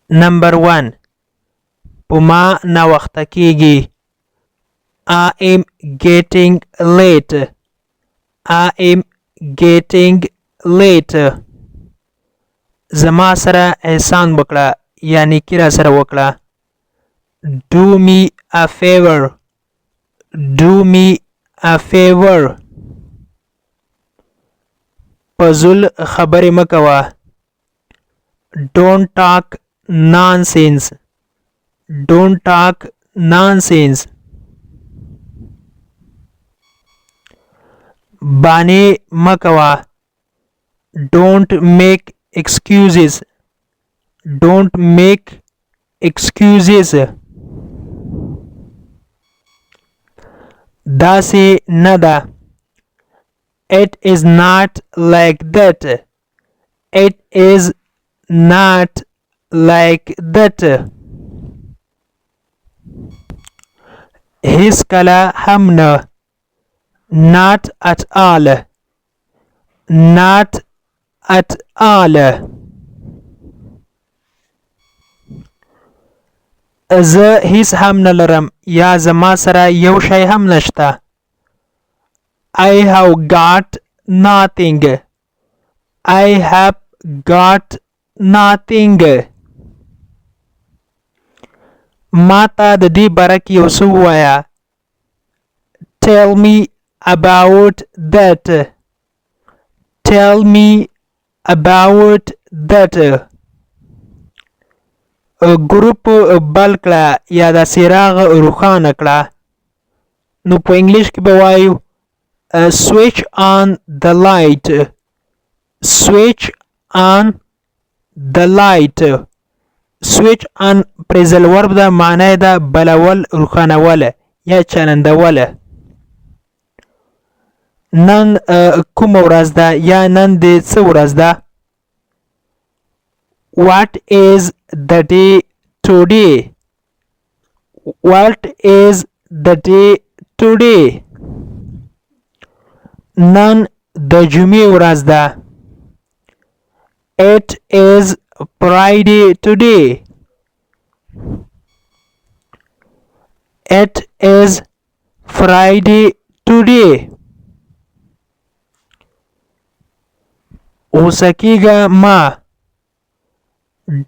نمبر 1 په ما ناوخته کیږي. I am getting late. I am getting late. زما سره احسان وکړه یعنی کی را سره وکړه. Do me a favor. Do me a favor. پزول خبرې مکوه. Don't talk nonsense. Don't talk nonsense. بانې مکوه. Don't make excuses. Don't make excuses. داسې نه ده. It is not like that. It is not like that. هیڅ کله هم نه. Not at all. Not at all. زه هیڅ هم نه لرم یا زما سره یو شی هم نشته. I have got nothing. I have got nothing. ما ته د دې باره کې یو څه ووایه. Tell me about that. Tell me about that. ګروپ بل کړه یا د څراغ روښانه کړه. نو په انګلیش کې به وایو switch on the light. Switch on the light. switch on phrasal verb ده معنی ده بلول روښانول یا چلندول. نن کوم ورځ ده یا نن د څه ورځ ده. What is the day today? What is the day today? نن د جمعې ورځ ده. It is Friday today. It is Friday today. اوسکیږه ما.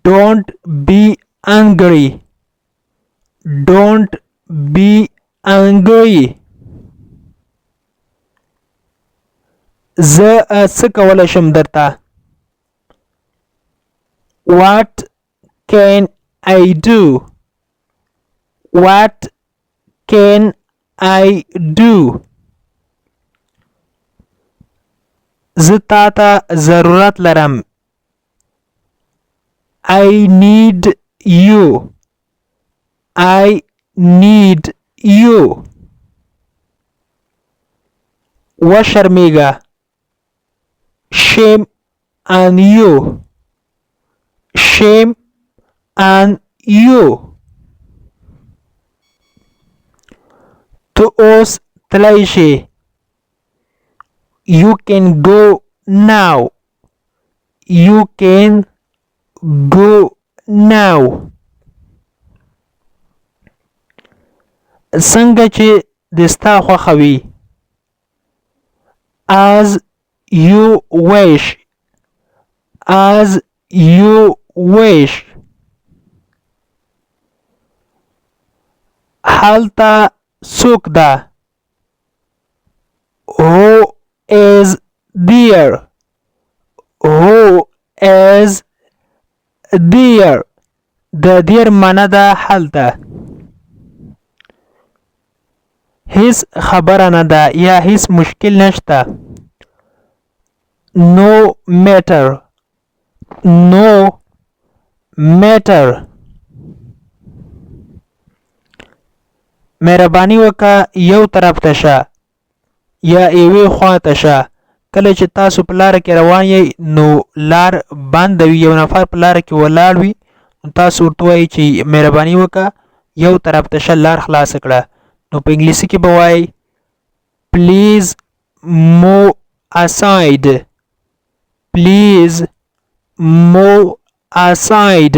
Don't be angry. Don't be angry. زه څه کولی شم درته. What can I do? What can I do? زه تا ته ضرورت لرم. I need you. I need you. وشرمیږه. Shame on you. Shame on you. ته اوس تللی شې. You can go now. You can go now. څنګه چې د ستا خوښه وي. As you wish. As you wish. هلته څوک ده. Who is there? Who is there? د there معنی ده هلته. هیڅ خبره نه ده یا هیڅ مشکل نشته. No matter. No matter. مهرباني وکړه یو طرف ته شه یا یوې خوا ته شه. کله چې تاسو په لاره کې روان یې نو لار بنده وي یو نفر په لاره کې ولاړ وي نو تاسو ورته وایئ چې مهرباني وکړه یو طرف ته شه لار خلاصه کړه. نو په انګلیسي کې به وایي please move aside. Please move aside.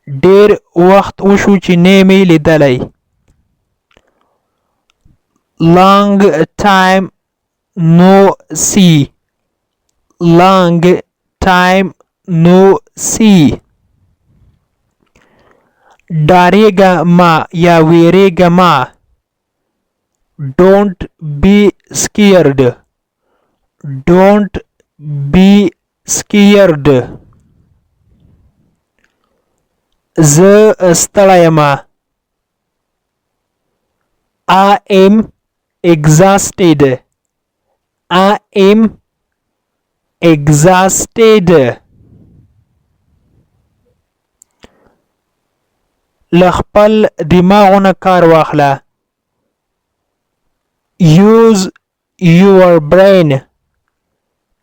ډیر وخت وشو چې نه مې لیدلی. long time no see. long time no see. ډارېږه مه یا ویرېږه مه. don't be scared. don't be scared. زه ستړی یم. I am exhausted. I am exhausted. له خپل دماغونه کار واخله. use your brain.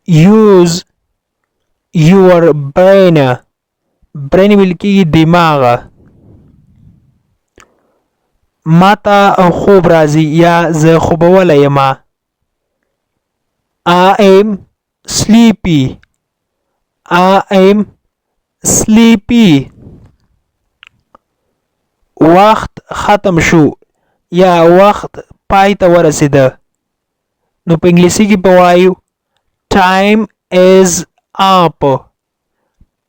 use your brain. brain ویل کېږي دماغ. ماته خوب راځي یا زه خوبولی یم. I am sleepy. I am sleepy. وخت ختم شو یا وخت پای ته ورسېده. نو په انګلیسي کې به وایو time is up.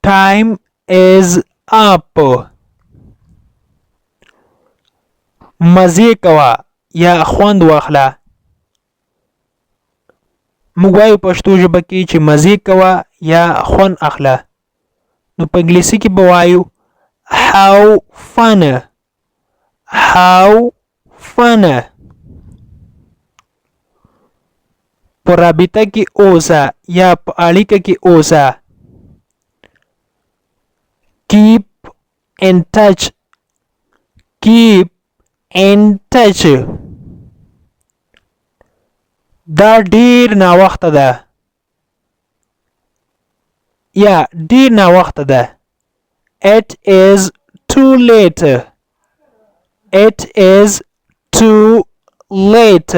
time is up. مزې کوه یا خوند واخله. موږ وایو پښتو ژبه کې چې مزې کوه یا خوند اخله. نو په انګلیسي کې به وایو have fun. have fun. په رابطه کې اوسه یا په اړیکه کې اوسه. keep in touch. keep in touch. دا ډیر ناوخته ده یا ډیر ناوخته ده. it is too late. it is too late.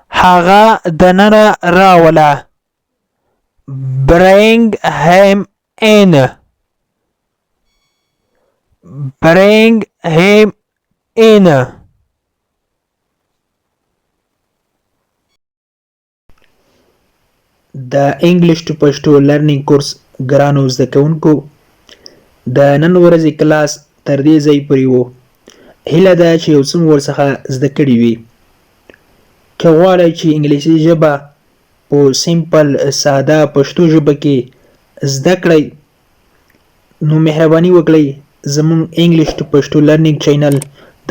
هغه دننه راوله. bring him in. bring him in. د انګلیش ټو پښتو لرنینګ کورس ګرانو زده کوونکو، د نن ورځې کلاس تر دې ځای پورې و. هیله ده چې یو څه مو ورڅخه زده کړي وي. که غواړئ چې انګلیسي ژبه په سیمپل ساده پښتو ژبه کې زده کړئ نو مهرباني وکړئ زموږ انګلیش ټو پښتو لرنینګ چینل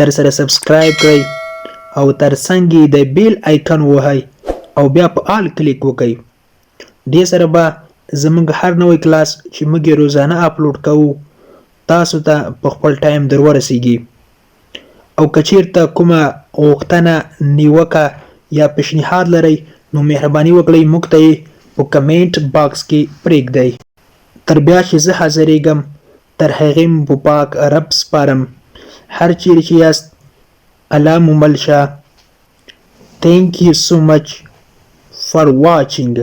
در سره سبسکرایب کړئ او ترڅنګ یې د بیل آیکن ووهئ او بیا په آل کلیک وکړئ. دې سره به زموږ هر نوی کلاس چې موږ یې روزانه اپلوډ کوو تاسو ته په خپل ټایم در ورسیږي. او که چیرته کومه غوښتنه نیوکه یا پیشنهاد لرئ نو مهرباني وکړئ موږ ته یې په کمنټ باکس کې پرېږدئ. تر بیا چې زه حاضرېږم تر هغې مو په پاک رب سپارم. هر چیرې چې یاست الله مو مل شه. Thank you so much for watching.